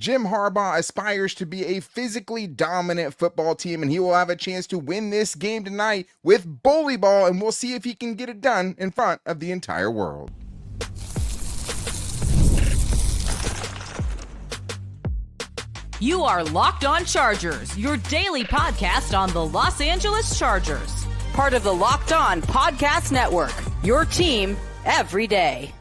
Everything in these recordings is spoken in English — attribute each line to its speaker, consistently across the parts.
Speaker 1: Jim Harbaugh aspires to be a physically dominant football team, and he will have a chance to win this game tonight with bully ball, and we'll see if he can get it done in front of the entire world.
Speaker 2: You are Locked On Chargers, your daily podcast on the Los Angeles Chargers. Part of the Locked On Podcast Network, your team every day.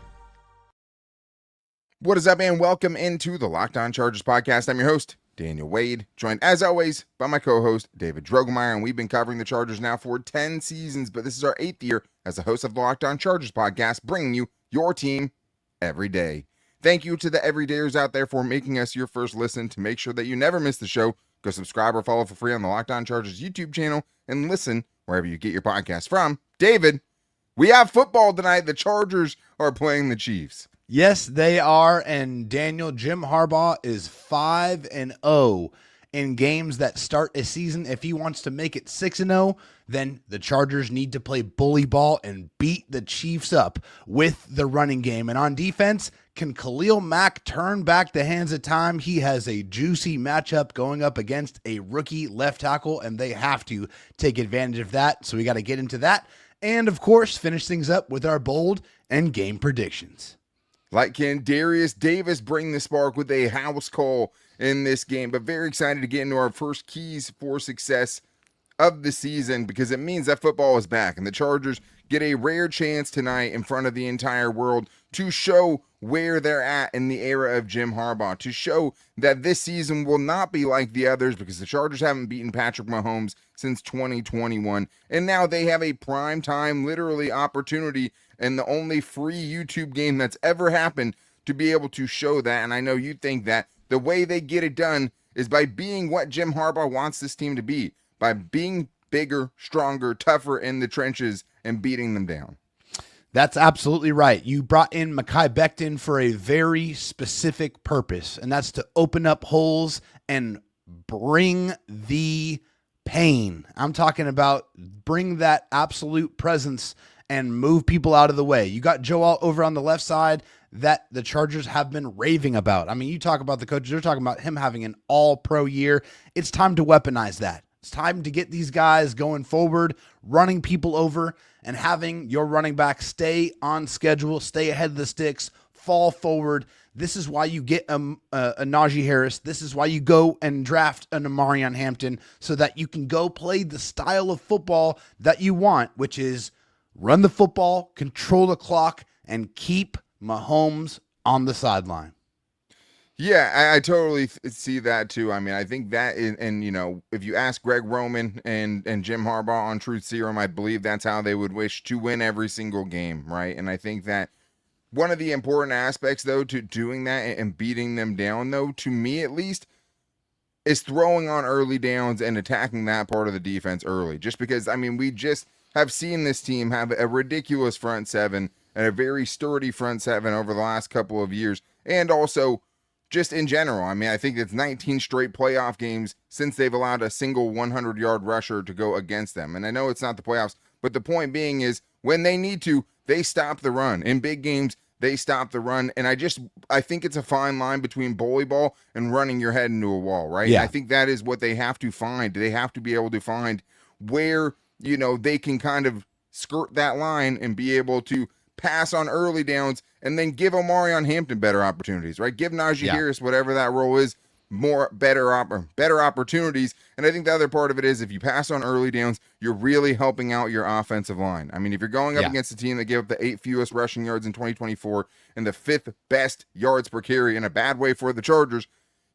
Speaker 1: What is up, and welcome into the Locked On Chargers podcast. I'm your host, Daniel Wade, joined as always by my co-host, David Drogemeyer, and we've been covering the Chargers now for 10 seasons, but this is our 8th year as the host of the Locked On Chargers podcast, bringing you your team every day. Thank you to the everydayers out there for making us your first listen. To make sure that you never miss the show, go subscribe or follow for free on the Locked On Chargers YouTube channel and listen wherever you get your podcast from. David, we have football tonight. The Chargers are playing the Chiefs.
Speaker 3: Yes, they are, and Daniel, Jim Harbaugh is 5-0 in games that start a season. If he wants to make it 6-0, then the Chargers need to play bully ball and beat the Chiefs up with the running game. And on defense, can Khalil Mack turn back the hands of time? He has a juicy matchup going up against a rookie left tackle, and they have to take advantage of that. So we got to get into that. And, of course, finish things up with our bold and game predictions.
Speaker 1: Like, can Derius Davis bring the spark with a house call in this game? But very excited to get into our first keys for success of the season, because it means that football is back and the Chargers get a rare chance tonight in front of the entire world to show where they're at in the era of Jim Harbaugh, to show that this season will not be like the others, because the Chargers haven't beaten Patrick Mahomes since 2021, and now they have a prime time, literally, opportunity and the only free YouTube game that's ever happened to be able to show that. And I know you think that the way they get it done is by being what Jim Harbaugh wants this team to be, by being bigger, stronger, tougher in the trenches and beating them down.
Speaker 3: That's absolutely right. You brought in Mekhi Becton for a very specific purpose, and that's to open up holes and bring the pain. I'm talking about bring that absolute presence and move people out of the way. You got Joel over on the left side that the Chargers have been raving about. I mean, you talk about the coaches, they're talking about him having an all-pro year. It's time to weaponize that. It's time to get these guys going forward, running people over, and having your running back stay on schedule, stay ahead of the sticks, fall forward. This is why you get a Najee Harris. This is why you go and draft an Amarion Hampton, so that you can go play the style of football that you want, which is run the football, control the clock, and keep Mahomes on the sideline.
Speaker 1: Yeah, I totally see that too. I mean, I think that is, and you know, if you ask Greg Roman and Jim Harbaugh on Truth Serum, I believe that's how they would wish to win every single game, right? And I think that one of the important aspects, though, to doing that and beating them down, though, to me at least, is throwing on early downs and attacking that part of the defense early. Just because, I mean, we just have seen this team have a ridiculous front seven and a very sturdy front seven over the last couple of years, and also just in general. I mean, I think it's 19 straight playoff games since they've allowed a single 100-yard rusher to go against them. And I know it's not the playoffs, but the point being is when they need to, they stop the run. In big games, they stop the run. And I think it's a fine line between bully ball and running your head into a wall, right?
Speaker 3: Yeah.
Speaker 1: I think that is what they have to find. They have to be able to find where, you know, they can kind of skirt that line and be able to pass on early downs and then give Amarion Hampton better opportunities, right? Give Najee Harris, whatever that role is, better opportunities. And I think the other part of it is if you pass on early downs, you're really helping out your offensive line. I mean, if you're going up against a team that gave up the 8th fewest rushing yards in 2024 and the 5th best yards per carry in a bad way for the Chargers,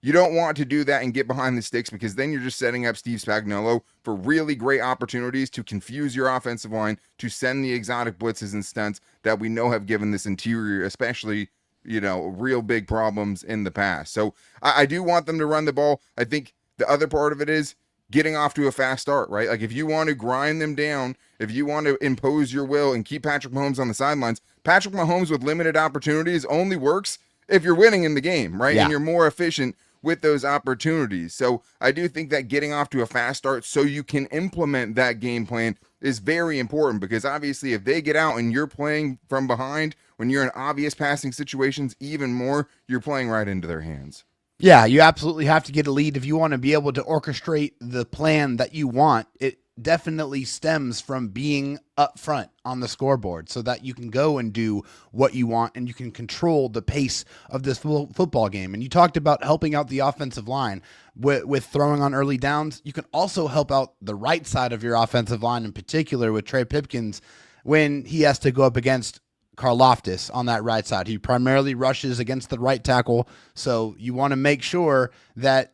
Speaker 1: you don't want to do that and get behind the sticks, because then you're just setting up Steve Spagnuolo for really great opportunities to confuse your offensive line, to send the exotic blitzes and stunts that we know have given this interior, especially, you know, real big problems in the past. So I do want them to run the ball. I think the other part of it is getting off to a fast start, right? Like if you want to grind them down, if you want to impose your will and keep Patrick Mahomes on the sidelines, Patrick Mahomes with limited opportunities only works if you're winning in the game, right? And you're more efficient with those opportunities. So I do think that getting off to a fast start so you can implement that game plan is very important, because obviously if they get out and you're playing from behind, when you're in obvious passing situations, even more, you're playing right into their hands.
Speaker 3: Yeah, you absolutely have to get a lead if you want to be able to orchestrate the plan that you want. It definitely stems from being up front on the scoreboard so that you can go and do what you want and you can control the pace of this football game. And you talked about helping out the offensive line with throwing on early downs. You can also help out the right side of your offensive line, in particular with Trey Pipkins, when he has to go up against Karlaftis on that right side. He primarily rushes against the right tackle, so you want to make sure that,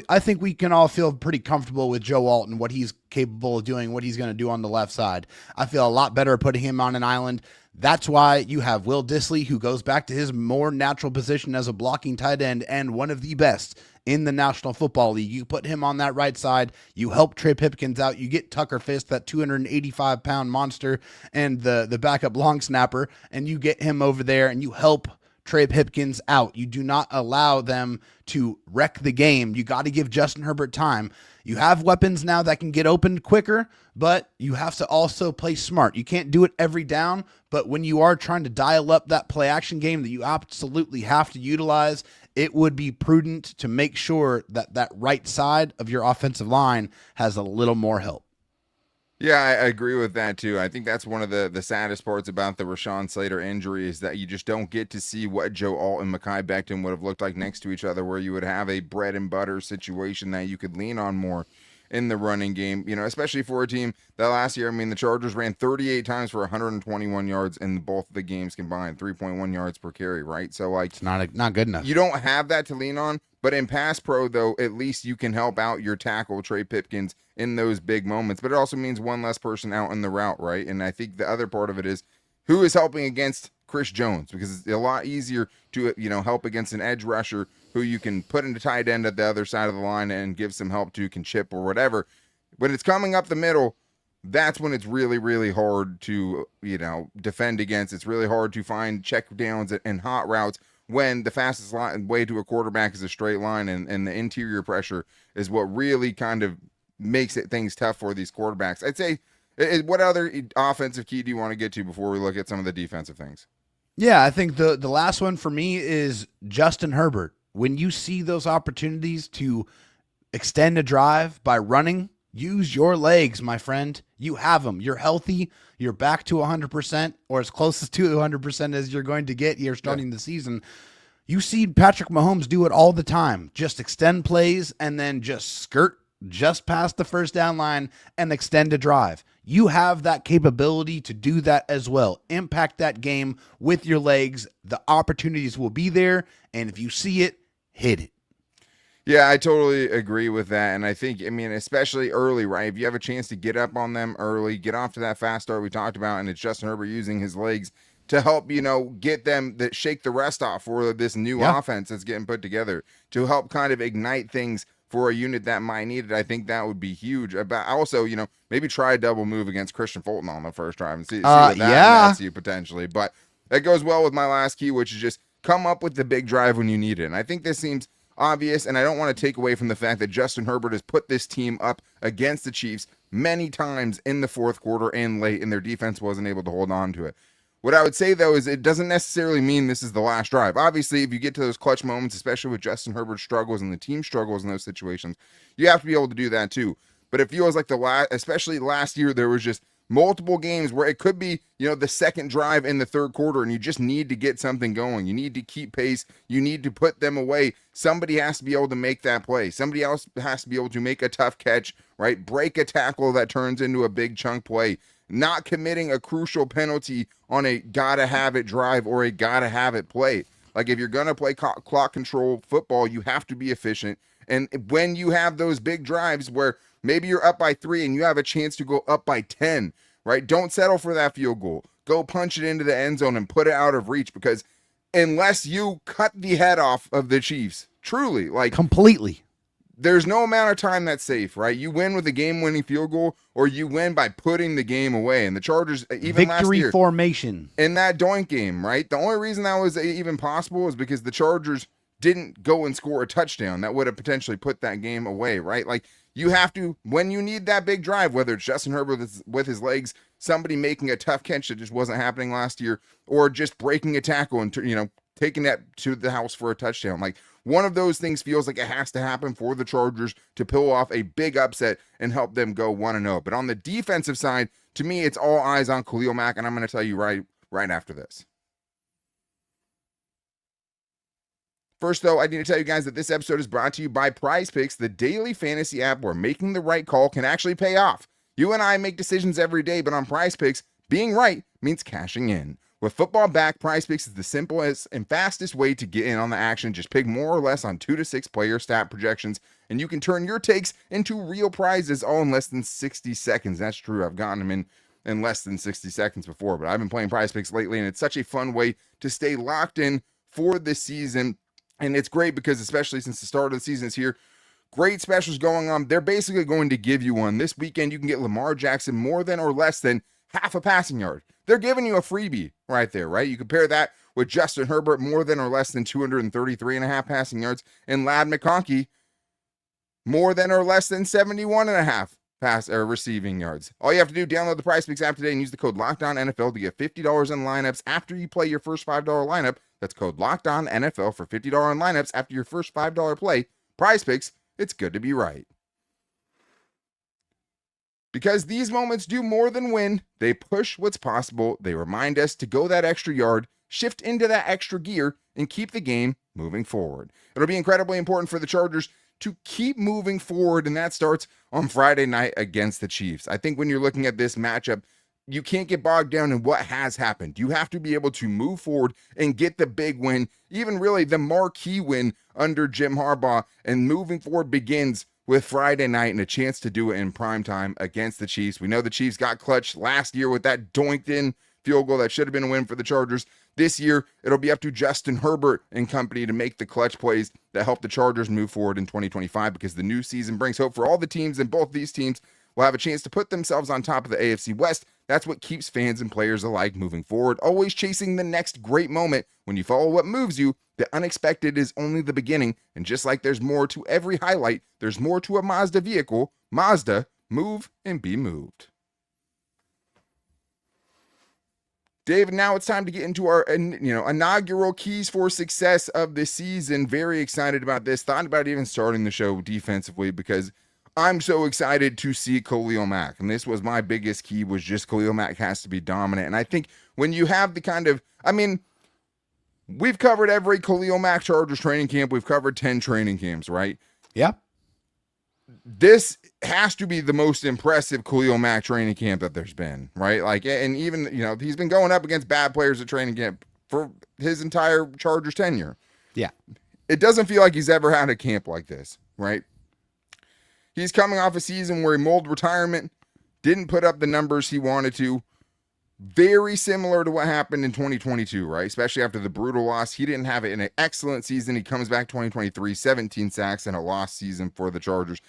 Speaker 3: I think we can all feel pretty comfortable with Joe Alton, what he's capable of doing, what he's going to do on the left side. I feel a lot better putting him on an island. That's why you have Will Dissly, who goes back to his more natural position as a blocking tight end and one of the best in the National Football League. You put him on that right side. You help Trey Pipkins out. You get Tucker Fisk, that 285-pound monster, and the backup long snapper, and you get him over there, and you help Trey Pipkins out. You do not allow them to wreck the game. You got to give Justin Herbert time. You have weapons now that can get opened quicker, but you have to also play smart. You can't do it every down, but when you are trying to dial up that play action game that you absolutely have to utilize, it would be prudent to make sure that that right side of your offensive line has a little more help.
Speaker 1: Yeah, I agree with that too. I think that's one of the saddest parts about the Rashawn Slater injury is that you just don't get to see what Joe Alt and Mekhi Becton would have looked like next to each other, where you would have a bread and butter situation that you could lean on more in the running game, especially for a team that last year, the Chargers ran 38 times for 121 yards in both of the games combined, 3.1 yards per carry, right? So,
Speaker 3: it's not good enough.
Speaker 1: You don't have that to lean on, but in pass pro, though, at least you can help out your tackle, Trey Pipkins, in those big moments. But it also means one less person out in the route, right? And I think the other part of it is who is helping against Chris Jones, because it's a lot easier to, help against an edge rusher who you can put into tight end at the other side of the line and give some help to, can chip or whatever. When it's coming up the middle, that's when it's really, really hard to, defend against. It's really hard to find check downs and hot routes when the fastest way to a quarterback is a straight line, and the interior pressure is what really kind of makes things tough for these quarterbacks. I'd say, what other offensive key do you want to get to before we look at some of the defensive things?
Speaker 3: Yeah, I think the last one for me is Justin Herbert. When you see those opportunities to extend a drive by running, use your legs, my friend. You have them. You're healthy. You're back to 100%, or as close to 100% as you're going to get here starting the season. You see Patrick Mahomes do it all the time. Just extend plays and then just skirt just past the first down line and extend a drive. You have that capability to do that as well. Impact that game with your legs. The opportunities will be there, and if you see it, hit it.
Speaker 1: Yeah, I totally agree with that. And I think, especially early, right? If you have a chance to get up on them early, get off to that fast start we talked about, and it's Justin Herbert using his legs to help, get them that shake the rest off for this new offense that's getting put together, to help kind of ignite things for a unit that might need it. I think that would be huge. But also, maybe try a double move against Christian Fulton on the first drive and see what that nets you potentially. But that goes well with my last key, which is just come up with the big drive when you need it. And I think this seems obvious, and I don't want to take away from the fact that Justin Herbert has put this team up against the Chiefs many times in the fourth quarter and late, and their defense wasn't able to hold on to it. What I would say, though, is it doesn't necessarily mean this is the last drive. Obviously, if you get to those clutch moments, especially with Justin Herbert's struggles and the team struggles in those situations, you have to be able to do that too. But it feels like especially last year, there was just multiple games where it could be, the second drive in the third quarter, and you just need to get something going. You need to keep pace. You need to put them away. Somebody has to be able to make that play. Somebody else has to be able to make a tough catch, right? Break a tackle that turns into a big chunk play. Not committing a crucial penalty on a gotta-have-it drive or a gotta-have-it play. Like, if you're going to play clock control football, you have to be efficient. And when you have those big drives where maybe you're up by 3 and you have a chance to go up by 10, right? Don't settle for that field goal. Go punch it into the end zone and put it out of reach, because unless you cut the head off of the Chiefs, truly, like
Speaker 3: completely,
Speaker 1: there's no amount of time that's safe, right? You win with a game-winning field goal, or you win by putting the game away. And the Chargers, even last year,
Speaker 3: victory formation
Speaker 1: in that doink game, right? The only reason that was even possible is because the Chargers didn't go and score a touchdown that would have potentially put that game away, right? Like, you have to, when you need that big drive, whether it's Justin Herbert with his legs, somebody making a tough catch that just wasn't happening last year, or just breaking a tackle and taking that to the house for a touchdown. Like, one of those things feels like it has to happen for the Chargers to pull off a big upset and help them go 1-0. But on the defensive side, to me, it's all eyes on Khalil Mack, and I'm going to tell you right after this. First, though, I need to tell you guys that this episode is brought to you by Prize Picks, the daily fantasy app where making the right call can actually pay off. You and I make decisions every day, but on Prize Picks, being right means cashing in. With football back, Prize Picks is the simplest and fastest way to get in on the action. Just pick more or less on 2 to 6 player stat projections, and you can turn your takes into real prizes all in less than 60 seconds. That's true. I've gotten them in less than 60 seconds before, but I've been playing Prize Picks lately, and it's such a fun way to stay locked in for this season. And it's great because, especially since the start of the season is here, great specials going on. They're basically going to give you one. This weekend, you can get Lamar Jackson more than or less than half a passing yard. They're giving you a freebie right there, right? You compare that with Justin Herbert, more than or less than 233.5 passing yards, and Ladd McConkey, more than or less than 71.5 receiving yards. All you have to do, download the Prize Picks app today and use the code LOCKEDONNFL to get $50 in lineups after you play your first $5 lineup. That's code LOCKEDONNFL for $50 in lineups after your first $5 play. Prize Picks, it's good to be right. Because these moments do more than win, they push what's possible, they remind us to go that extra yard, shift into that extra gear, and keep the game moving forward. It'll be incredibly important for the Chargers to keep moving forward, and that starts on Friday night against the Chiefs. I think when you're looking at this matchup, you can't get bogged down in what has happened. You have to be able to move forward and get the big win, even really the marquee win under Jim Harbaugh, and moving forward begins with Friday night and a chance to do it in prime time against the Chiefs. We know the Chiefs got clutched last year with that doinked in field goal that should have been a win for the Chargers. This year, it'll be up to Justin Herbert and company to make the clutch plays that help the Chargers move forward in 2025, because the new season brings hope for all the teams, and both these teams will have a chance to put themselves on top of the AFC West. That's what keeps fans and players alike moving forward, always chasing the next great moment. When you follow what moves you, the unexpected is only the beginning, and just like there's more to every highlight, there's more to a Mazda vehicle. Mazda, move and be moved. David, now it's time to get into our inaugural keys for success of this season. Very excited about this. Thought about even starting the show defensively because I'm so excited to see Khalil Mack. And this was my biggest key, was just Khalil Mack has to be dominant. And I think when you have the kind of, we've covered every Khalil Mack Chargers training camp. We've covered 10 training camps, right?
Speaker 3: Yeah.
Speaker 1: This has to be the most impressive Khalil Mack training camp that there's been, right? Like, and even, he's been going up against bad players at training camp for his entire Chargers tenure.
Speaker 3: Yeah.
Speaker 1: It doesn't feel like he's ever had a camp like this, right? He's coming off a season where he mulled retirement, didn't put up the numbers he wanted to. Very similar to what happened in 2022, right? Especially after the brutal loss. He didn't have it in an excellent season. He comes back 2023, 17 sacks and a lost season for the Chargers.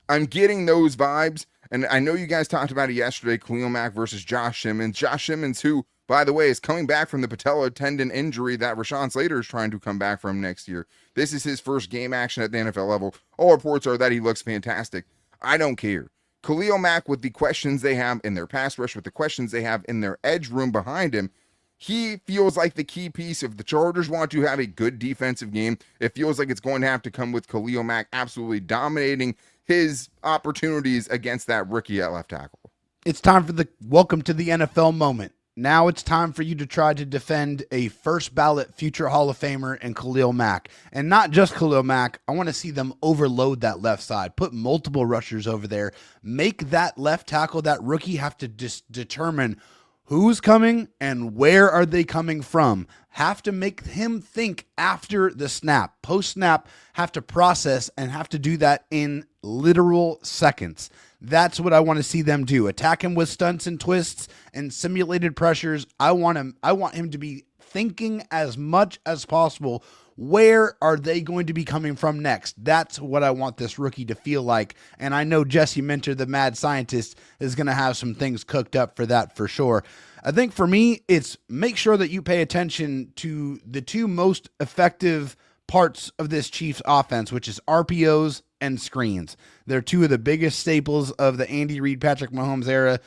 Speaker 1: I'm getting those vibes, and I know you guys talked about it yesterday, Khalil Mack versus Josh Simmons. Josh Simmons, who, by the way, is coming back from the patella tendon injury that Rashawn Slater is trying to come back from next year. This is his first game action at the NFL level. All reports are that he looks fantastic. I don't care. Khalil Mack, with the questions they have in their pass rush, with the questions they have in their edge room behind him, he feels like the key piece. If the Chargers want to have a good defensive game, it feels like it's going to have to come with Khalil Mack absolutely dominating his opportunities against that rookie at left tackle.
Speaker 3: It's time for the welcome to the NFL moment. Now it's time for you to try to defend a first ballot future Hall of Famer and Khalil Mack. And not just Khalil Mack. I want to see them overload that left side, put multiple rushers over there, make that left tackle, that rookie, have to determine who's coming and where are they coming from. Have to make him think after the snap, post snap, have to process and have to do that in literal seconds. That's what I want to see them do. Attack him with stunts and twists and simulated pressures. I want him to be thinking as much as possible. Where are they going to be coming from next? That's what I want this rookie to feel like. And I know Jesse Minter, the mad scientist, is going to have some things cooked up for that for sure. I think for me, it's make sure that you pay attention to the two most effective parts of this Chiefs offense, which is RPOs and screens. They're two of the biggest staples of the Andy Reid, Patrick Mahomes era.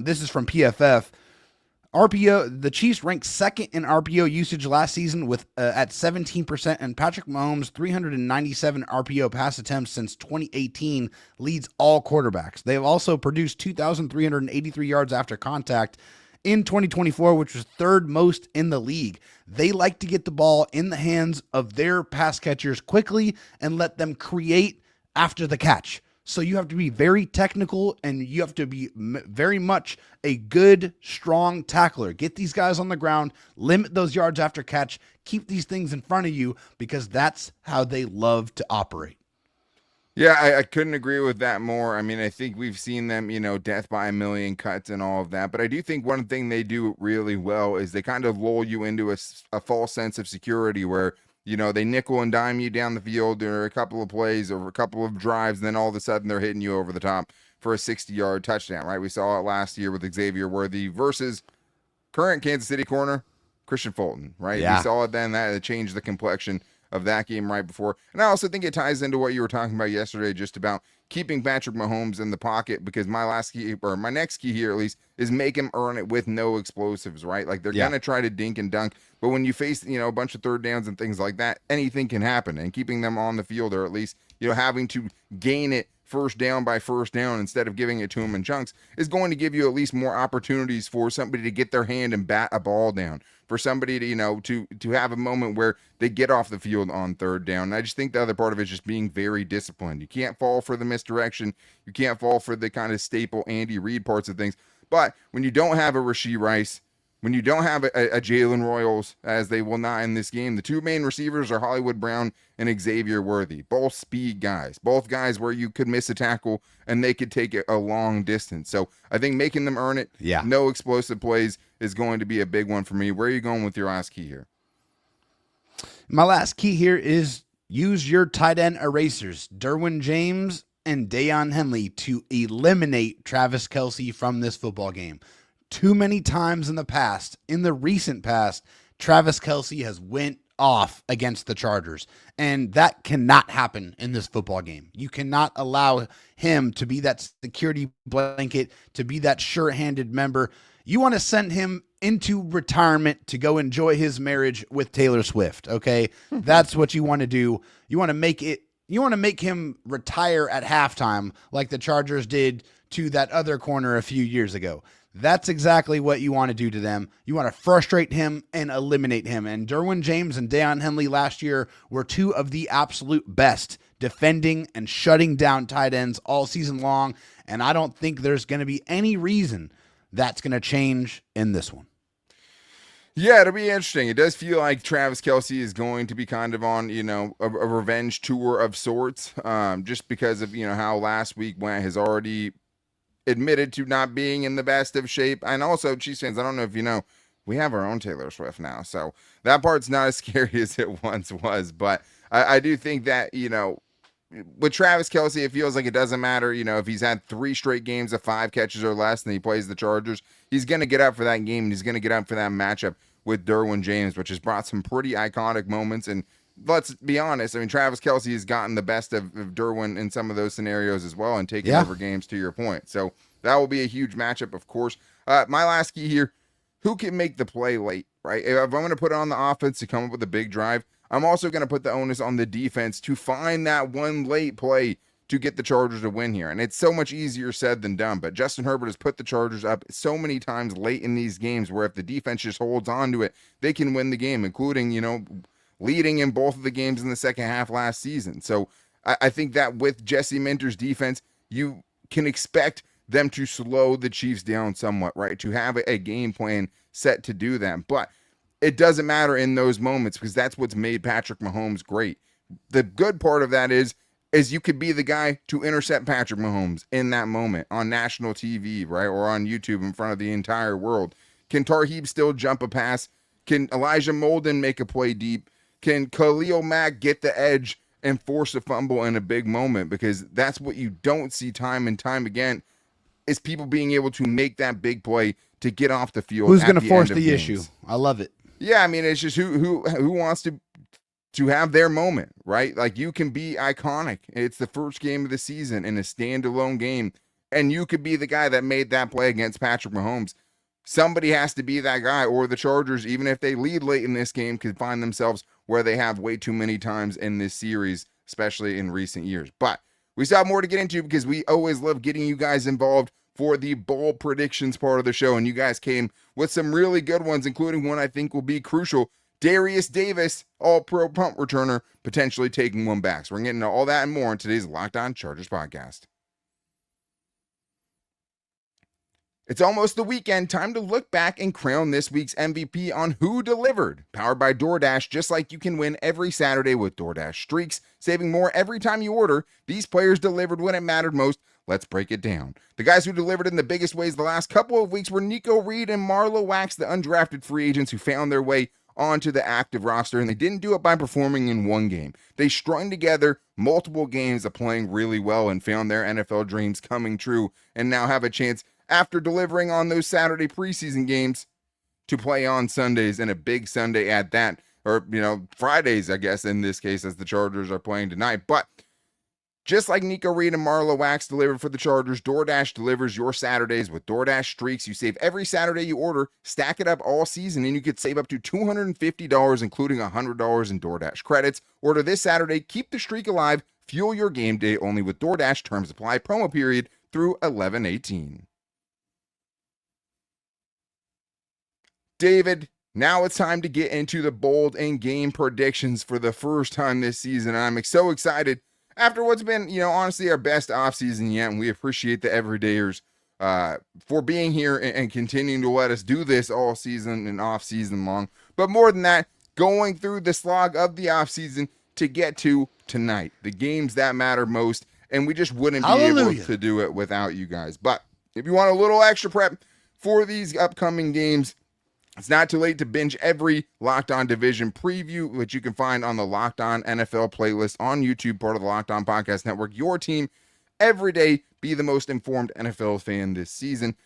Speaker 3: This is from PFF. RPO, the Chiefs ranked second in RPO usage last season with at 17%, and Patrick Mahomes' 397 RPO pass attempts since 2018 leads all quarterbacks. They have also produced 2,383 yards after contact in 2024, which was third most in the league. They like to get the ball in the hands of their pass catchers quickly and let them create after the catch. So you have to be very technical, and you have to be very much a good, strong tackler. Get these guys on the ground, limit those yards after catch, keep these things in front of you, because that's how they love to operate.
Speaker 1: Yeah, I couldn't agree with that more. I mean, I think we've seen them, death by a million cuts and all of that. But I do think one thing they do really well is they kind of lull you into a false sense of security where, they nickel and dime you down the field or a couple of plays or a couple of drives, and then all of a sudden they're hitting you over the top for a 60-yard touchdown, right? We saw it last year with Xavier Worthy versus current Kansas City corner, Christian Fulton, right?
Speaker 3: Yeah.
Speaker 1: We saw it then, that changed the complexion of that game right before. And I also think it ties into what you were talking about yesterday, just about keeping Patrick Mahomes in the pocket, because my next key here at least is make him earn it with no explosives, right? Like they're going to try to dink and dunk, but when you face, a bunch of third downs and things like that, anything can happen, and keeping them on the field, or at least, having to gain it first down by first down instead of giving it to him in chunks, is going to give you at least more opportunities for somebody to get their hand and bat a ball down, for somebody to, to have a moment where they get off the field on third down. And I just think the other part of it is just being very disciplined. You can't fall for the misdirection. You can't fall for the kind of staple Andy Reid parts of things. But when you don't have a Rashee Rice, when you don't have a Jalen Royals, as they will not in this game, the two main receivers are Hollywood Brown and Xavier Worthy, both speed guys, both guys where you could miss a tackle and they could take it a long distance. So I think making them earn it, no explosive plays, is going to be a big one for me. Where are you going with your last key here?
Speaker 3: My last key here is use your tight end erasers, Derwin James and Deion Henley, to eliminate Travis Kelce from this football game. Too many times in the recent past, Travis Kelce has went off against the Chargers, and that cannot happen in this football game. You cannot allow him to be that security blanket, to be that sure-handed member. You want to send him into retirement to go enjoy his marriage with Taylor Swift, okay? That's what you want to do. You want to make him retire at halftime like the Chargers did to that other corner a few years ago. That's exactly what you want to do to them. You want to frustrate him and eliminate him. And Derwin James and Deion Henley last year were two of the absolute best defending and shutting down tight ends all season long. And I don't think there's going to be any reason that's going to change in this one.
Speaker 1: Yeah, it'll be interesting. It does feel like Travis Kelce is going to be kind of on, a revenge tour of sorts, just because of, how last week went. Has already admitted to not being in the best of shape. And also, Chiefs fans, I don't know if you know, we have our own Taylor Swift now. So that part's not as scary as it once was. But I do think that, with Travis Kelce, it feels like it doesn't matter, if he's had 3 straight games of 5 catches or less and he plays the Chargers, he's going to get up for that game, and he's going to get up for that matchup with Derwin James, which has brought some pretty iconic moments. And let's be honest, I mean, Travis Kelce has gotten the best of Derwin in some of those scenarios as well and taken over games, to your point. So that will be a huge matchup, of course. My last key here, who can make the play late, right? If I'm going to put it on the offense to come up with a big drive, I'm also going to put the onus on the defense to find that one late play to get the Chargers to win here. And it's so much easier said than done, but Justin Herbert has put the Chargers up so many times late in these games where if the defense just holds on to it, they can win the game, including, leading in both of the games in the second half last season. So I think that with Jesse Minter's defense, you can expect them to slow the Chiefs down somewhat, right? To have a game plan set to do that. But it doesn't matter in those moments, because that's what's made Patrick Mahomes great. The good part of that is you could be the guy to intercept Patrick Mahomes in that moment on national TV, right? Or on YouTube in front of the entire world. Can Tarheeb still jump a pass? Can Elijah Molden make a play deep? Can Khalil Mack get the edge and force a fumble in a big moment? Because that's what you don't see time and time again, is people being able to make that big play to get off the field.
Speaker 3: Who's going to force the issue? I love it.
Speaker 1: Yeah, I mean, it's just who wants to have their moment, right? Like, you can be iconic. It's the first game of the season in a standalone game, and you could be the guy that made that play against Patrick Mahomes. somebody has to be that guy, or the Chargers, even if they lead late in this game, could find themselves where they have way too many times in this series, especially in recent years. But we still have more to get into because we always love getting you guys involved for the bold predictions part of the show. And you guys came with some really good ones, including one I think will be crucial. Derius Davis, all-pro punt returner, potentially taking one back. So we're getting into all that and more in today's Locked On Chargers podcast. It's almost the weekend. Time to look back and crown this week's MVP on Who Delivered. Powered by DoorDash, just like you can win every Saturday with DoorDash Streaks, saving more every time you order. These players delivered when it mattered most. Let's break it down. The guys who delivered in the biggest ways the last couple of weeks were Nico Reed and Marlo Wax, the undrafted free agents who found their way onto the active roster, and they didn't do it by performing in one game. They strung together multiple games of playing really well and found their NFL dreams coming true, and now have a chance, after delivering on those Saturday preseason games, to play on Sundays, and a big Sunday at that, or, Fridays, I guess, in this case, as the Chargers are playing tonight. But just like Nico Reed and Marlo Wax delivered for the Chargers, DoorDash delivers your Saturdays with DoorDash Streaks. You save every Saturday you order, stack it up all season, and you could save up to $250, including $100 in DoorDash credits. Order this Saturday, keep the streak alive, fuel your game day only with DoorDash. Terms apply, promo period through 11/18. David, now it's time to get into the bold and game predictions for the first time this season. I'm so excited after what's been, honestly our best offseason yet, and we appreciate the everydayers for being here and continuing to let us do this all season and off season long. But more than that, going through the slog of the offseason to get to tonight, the games that matter most, and we just wouldn't be able to do it without you guys. But if you want a little extra prep for these upcoming games, it's not too late to binge every Locked On Division preview, which you can find on the Locked On NFL playlist on YouTube, part of the Locked On Podcast Network. Your team every day. Be the most informed NFL fan this season.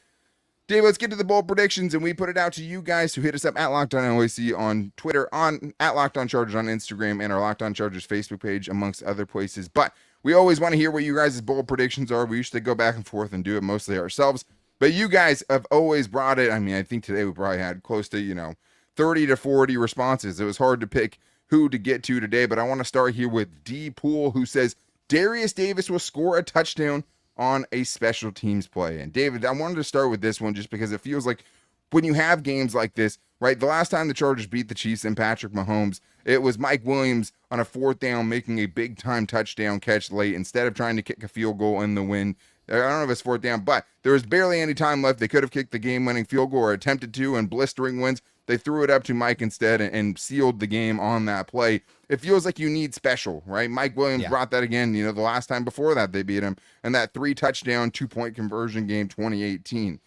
Speaker 1: Dave, let's get to the bold predictions, and we put it out to you guys who hit us up at Locked On LAC on Twitter, at Locked On Chargers on Instagram, and our Locked On Chargers Facebook page, amongst other places. But we always want to hear what you guys' bold predictions are. We used to go back and forth and do it mostly ourselves. But you guys have always brought it. I mean, I think today we probably had close to, 30 to 40 responses. It was hard to pick who to get to today, but I want to start here with D Pool, who says Derius Davis will score a touchdown on a special teams play. And David, I wanted to start with this one just because it feels like when you have games like this, right? The last time the Chargers beat the Chiefs and Patrick Mahomes, it was Mike Williams on a fourth down making a big time touchdown catch late instead of trying to kick a field goal in the win. I don't know if it's fourth down, but there was barely any time left. They could have kicked the game-winning field goal or attempted to, and blistering wins. They threw it up to Mike instead and sealed the game on that play. It feels like you need special, right? Mike Williams brought that again, the last time before that they beat him, and that 3-touchdown, 2-point conversion game 2018.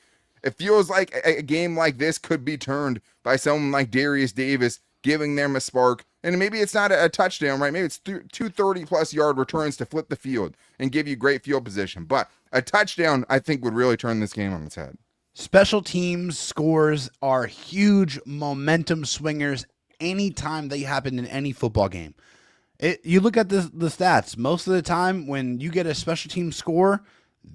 Speaker 1: It feels like a game like this could be turned by someone like Derius Davis giving them a spark. And maybe it's not a touchdown, right? Maybe it's 230-plus yard returns to flip the field and give you great field position. But a touchdown, I think, would really turn this game on its head.
Speaker 3: Special teams scores are huge momentum swingers anytime they happen in any football game. You look at the stats. Most of the time when you get a special team score,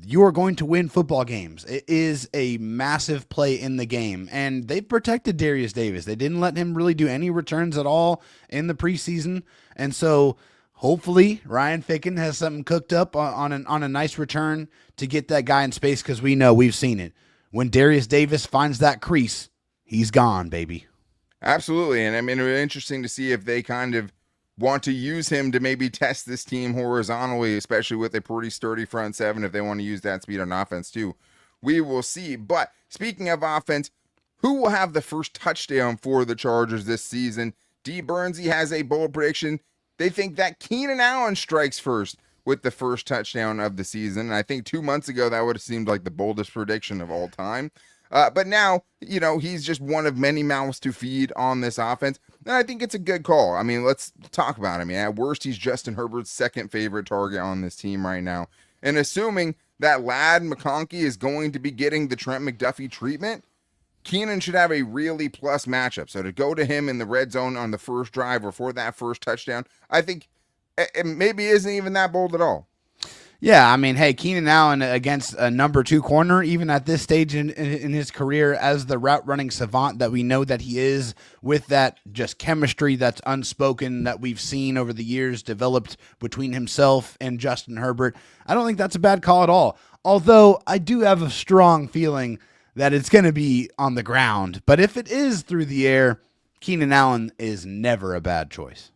Speaker 3: you are going to win football games. It is a massive play in the game, and they protected Derius Davis. They didn't let him really do any returns at all in the preseason, and so hopefully Ryan Ficken has something cooked up on a nice return to get that guy in space, because we've seen it. When Derius Davis finds that crease, he's gone, baby.
Speaker 1: Absolutely, and I mean, it's interesting to see if they kind of want to use him to maybe test this team horizontally, especially with a pretty sturdy front seven, if they want to use that speed on offense too. We will see. But speaking of offense, who will have the first touchdown for the Chargers this season? D. Burnsy has a bold prediction. They think that Keenan Allen strikes first with the first touchdown of the season. And I think 2 months ago, that would have seemed like the boldest prediction of all time. But now, he's just one of many mouths to feed on this offense. And I think it's a good call. I mean, let's talk about it. I mean, at worst, he's Justin Herbert's second favorite target on this team right now. And assuming that Ladd McConkey is going to be getting the Trent McDuffie treatment, Keenan should have a really plus matchup. So to go to him in the red zone on the first drive or for that first touchdown, I think it maybe isn't even that bold at all.
Speaker 3: Yeah, I mean, hey, Keenan Allen against a number 2 corner, even at this stage in his career as the route running savant that we know that he is, with that just chemistry that's unspoken that we've seen over the years developed between himself and Justin Herbert. I don't think that's a bad call at all. Although I do have a strong feeling that it's going to be on the ground. But if it is through the air, Keenan Allen is never a bad choice.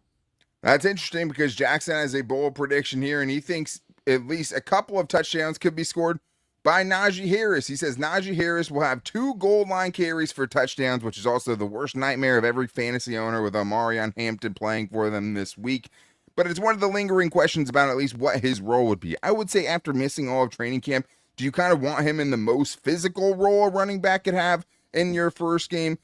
Speaker 1: That's interesting because Jackson has a bold prediction here, and he thinks at least a couple of touchdowns could be scored by Najee Harris. He says Najee Harris will have 2 goal line carries for touchdowns, which is also the worst nightmare of every fantasy owner with Omarion Hampton playing for them this week. But it's one of the lingering questions about at least what his role would be. I would say after missing all of training camp, do you kind of want him in the most physical role a running back could have in your first game?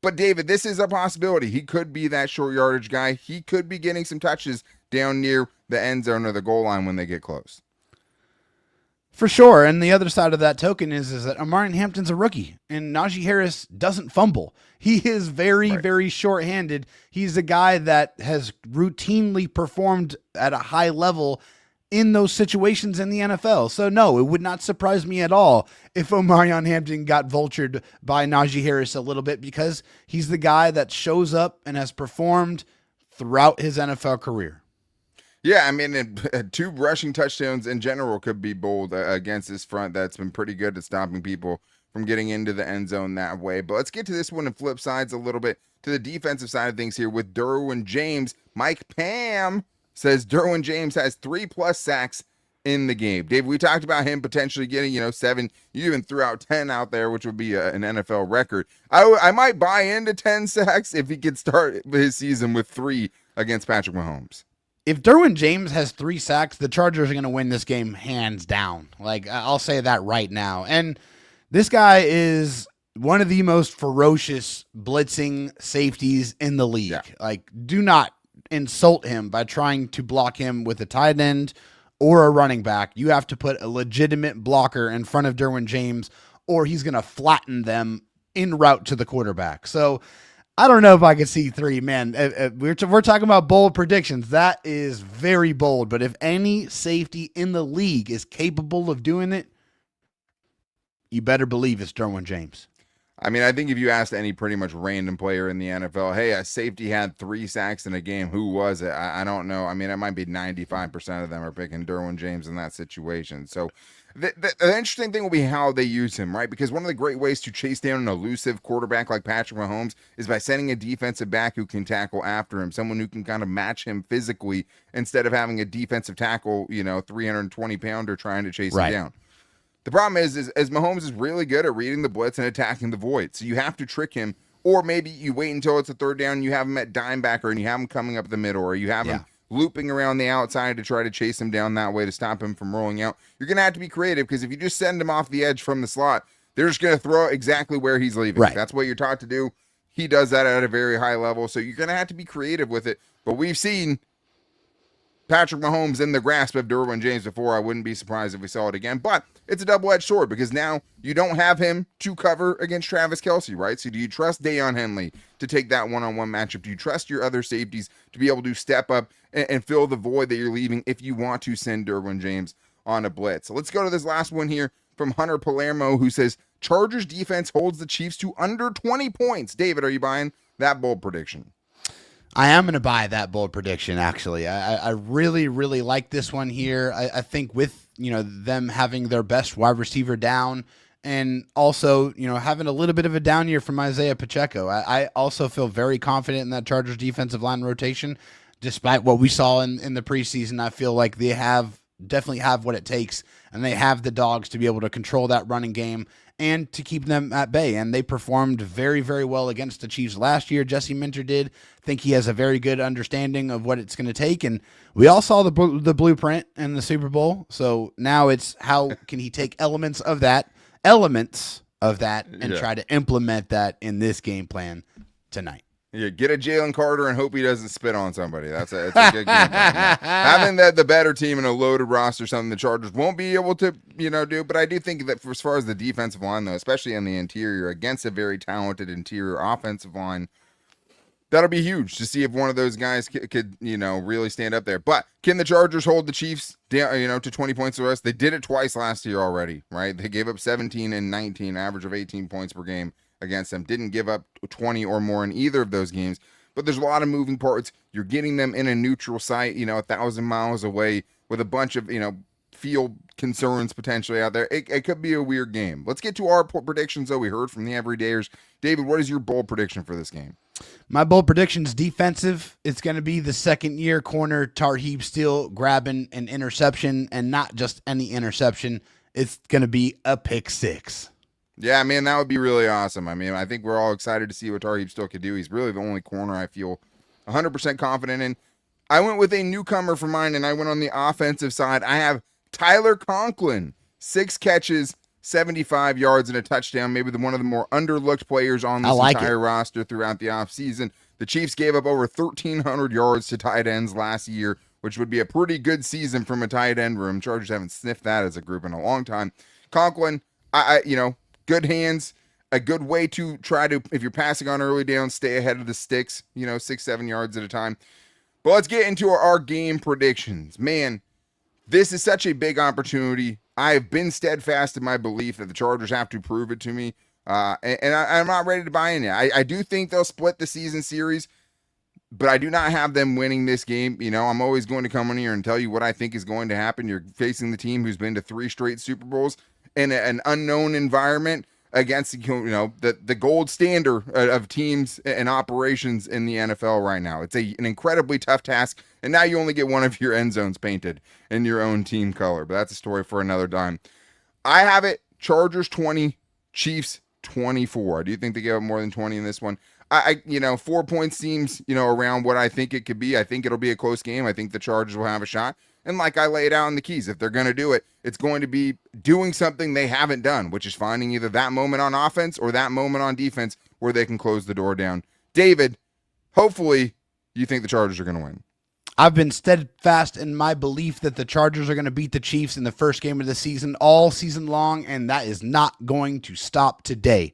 Speaker 1: But David, this is a possibility. He could be that short yardage guy. He could be getting some touches down near the end zone or the goal line when they get close.
Speaker 3: For sure. And the other side of that token is that Omarion Hampton's a rookie and Najee Harris doesn't fumble. He is very short-handed. He's a guy that has routinely performed at a high level in those situations in the NFL. So no, it would not surprise me at all if Omarion Hampton got vultured by Najee Harris a little bit, because he's the guy that shows up and has performed throughout his NFL career.
Speaker 1: Yeah, I mean, 2 rushing touchdowns in general could be bold against this front that's been pretty good at stopping people from getting into the end zone that way. But let's get to this one and flip sides a little bit to the defensive side of things here with Derwin James. Mike Pam says Derwin James has 3+ sacks in the game. Dave, we talked about him potentially getting, 7. You even threw out 10 out there, which would be an NFL record. I might buy into 10 sacks if he could start his season with 3 against Patrick Mahomes.
Speaker 3: If Derwin James has 3 sacks, the Chargers are going to win this game hands down. Like, I'll say that right now. And this guy is one of the most ferocious blitzing safeties in the league.
Speaker 1: Yeah.
Speaker 3: Like, do not insult him by trying to block him with a tight end or a running back. You have to put a legitimate blocker in front of Derwin James, or he's going to flatten them en route to the quarterback. So I don't know if I could see 3, man. We're talking about bold predictions. That is very bold. But if any safety in the league is capable of doing it, you better believe it's Derwin James.
Speaker 1: I mean, I think if you asked any pretty much random player in the NFL, hey, a safety had 3 sacks in a game, who was it? I don't know. I mean, it might be 95% of them are picking Derwin James in that situation. So the interesting thing will be how they use him, right? Because one of the great ways to chase down an elusive quarterback like Patrick Mahomes is by sending a defensive back who can tackle after him, someone who can kind of match him physically instead of having a defensive tackle, 320-pounder trying to chase him down. The problem is Mahomes is really good at reading the blitz and attacking the void. So you have to trick him, or maybe you wait until it's a 3rd down and you have him at dime backer and you have him coming up the middle, or you have him looping around the outside to try to chase him down that way to stop him from rolling out. You're going to have to be creative, because if you just send him off the edge from the slot, they're just going to throw it exactly where he's leaving.
Speaker 3: Right.
Speaker 1: That's what you're taught to do. He does that at a very high level, so you're going to have to be creative with it. But we've seen Patrick Mahomes in the grasp of Derwin James before. I wouldn't be surprised if we saw it again. But it's a double-edged sword, because now you don't have him to cover against Travis Kelce, right? So do you trust Deion Henley to take that one-on-one matchup? Do you trust your other safeties to be able to step up and fill the void that you're leaving if you want to send Derwin James on a blitz? So let's go to this last one here from Hunter Palermo, who says Chargers defense holds the Chiefs to under 20 points. David, are you buying that bold prediction?
Speaker 3: I am going to buy that bold prediction, actually. I really, really like this one here. I think with, them having their best wide receiver down, and also, having a little bit of a down year from Isaiah Pacheco, I also feel very confident in that Chargers defensive line rotation. Despite what we saw in the preseason, I feel like they definitely have what it takes, and they have the dogs to be able to control that running game and to keep them at bay. And they performed very, very well against the Chiefs last year. Jesse Minter did. I think he has a very good understanding of what it's going to take. And we all saw the blueprint in the Super Bowl. So now it's how can he take elements of that and try to implement that in this game plan tonight.
Speaker 1: Yeah, get a Jalen Carter and hope he doesn't spit on somebody. It's a good game plan. Having the better team and a loaded roster, something the Chargers won't be able to, do. But I do think that as far as the defensive line, though, especially in the interior, against a very talented interior offensive line, that'll be huge to see if one of those guys could really stand up there. But can the Chargers hold the Chiefs down, to 20 points or less? They did it twice last year already, right? They gave up 17 and 19, average of 18 points per game against them. Didn't give up 20 or more in either of those games. But there's a lot of moving parts. You're getting them in a neutral site, 1,000 miles away with a bunch of, field concerns potentially out there. It could be a weird game. Let's get to our predictions, though. We heard from the everydayers. David, what is your bold prediction for this game?
Speaker 3: My bold prediction is defensive. It's going to be the second-year corner Tarheeb Steele grabbing an interception, and not just any interception. It's going to be a pick six.
Speaker 1: Yeah, man, that would be really awesome. I mean, I think we're all excited to see what Tarheeb Steele could do. He's really the only corner I feel 100% confident in. I went with a newcomer for mine, and I went on the offensive side. I have Tyler Conklin, 6 catches, 75 yards and a touchdown, maybe one of the more underlooked players on this entire roster throughout the offseason. The Chiefs gave up over 1,300 yards to tight ends last year, which would be a pretty good season from a tight end room. Chargers haven't sniffed that as a group in a long time. Conklin, good hands, a good way to try to, if you're passing on early down, stay ahead of the sticks, 6-7 yards at a time. But let's get into our game predictions. Man, this is such a big opportunity. I have been steadfast in my belief that the Chargers have to prove it to me. I'm not ready to buy in yet. I do think they'll split the season series, but I do not have them winning this game. I'm always going to come in here and tell you what I think is going to happen. You're facing the team who's been to 3 straight Super Bowls in an unknown environment against the gold standard of teams and operations in the NFL right now. It's an incredibly tough task, and now you only get one of your end zones painted in your own team color, but that's a story for another time. I have it Chargers 20, Chiefs 24. I do think they give up more than 20 in this one. 4 points seems, around what I think it could be. I think it'll be a close game. I think the Chargers will have a shot. And like I laid out in the keys, if they're going to do it, it's going to be doing something they haven't done, which is finding either that moment on offense or that moment on defense where they can close the door down. David, hopefully you think the Chargers are going to win.
Speaker 3: I've been steadfast in my belief that the Chargers are going to beat the Chiefs in the first game of the season all season long, and that is not going to stop today.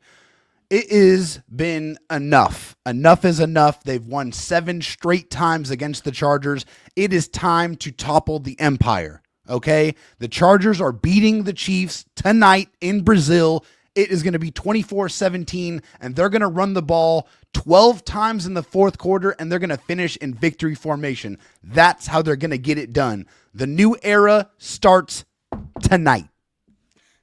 Speaker 3: It has been enough. Enough is enough. They've won 7 straight times against the Chargers. It is time to topple the empire, okay? The Chargers are beating the Chiefs tonight in Brazil. It is going to be 24-17, and they're going to run the ball 12 times in the fourth quarter, and they're going to finish in victory formation. That's how they're going to get it done. The new era starts tonight.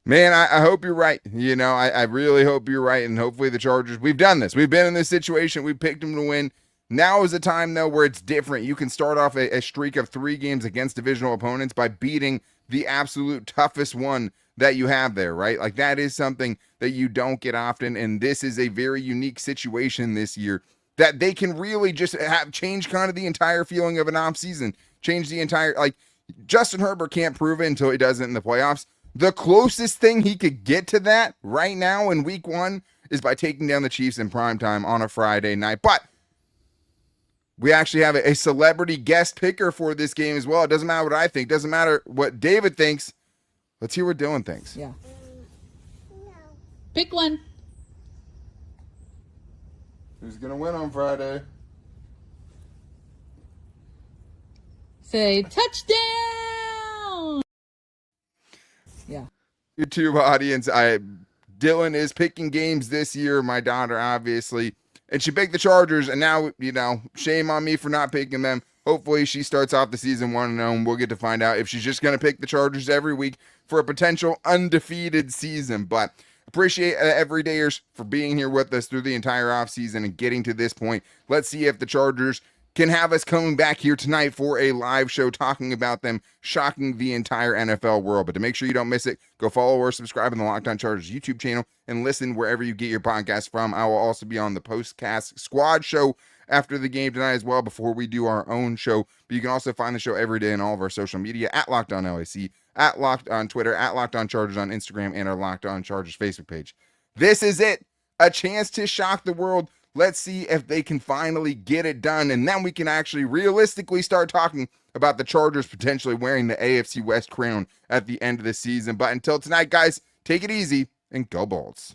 Speaker 1: Man, I hope you're right. I really hope you're right, and hopefully the Chargers, we've done this. We've been in this situation. We picked them to win. Now is the time, though, where it's different. You can start off a streak of 3 games against divisional opponents by beating the absolute toughest one that you have there, right? Like, that is something that you don't get often, and this is a very unique situation this year that they can really just change kind of the entire feeling of an offseason, change the entire, Justin Herbert can't prove it until he does it in the playoffs. The closest thing he could get to that right now in week 1 is by taking down the Chiefs in primetime on a Friday night. But we actually have a celebrity guest picker for this game as well. It doesn't matter what I think. Doesn't matter what David thinks. Let's hear what Dylan thinks.
Speaker 4: Yeah. Pick one.
Speaker 1: Who's going to win on Friday?
Speaker 4: Say touchdown. Yeah.
Speaker 1: YouTube audience, Dylan is picking games this year. My daughter, obviously, and she picked the Chargers, and now, shame on me for not picking them. Hopefully she starts off the season 1-0, and we'll get to find out if she's just going to pick the Chargers every week for a potential undefeated season. But appreciate everydayers for being here with us through the entire offseason and getting to this point. Let's see if the Chargers can have us coming back here tonight for a live show talking about them, shocking the entire NFL world. But to make sure you don't miss it, go follow or subscribe on the Locked On Chargers YouTube channel and listen wherever you get your podcast from. I will also be on the Postcast Squad show after the game tonight as well before we do our own show. But you can also find the show every day in all of our social media at Locked On LAC, at Locked On Twitter, at Locked On Chargers on Instagram, and our Locked On Chargers Facebook page. This is it. A chance to shock the world. Let's see if they can finally get it done, and then we can actually realistically start talking about the Chargers potentially wearing the AFC West crown at the end of the season. But until tonight, guys, take it easy and go Bolts.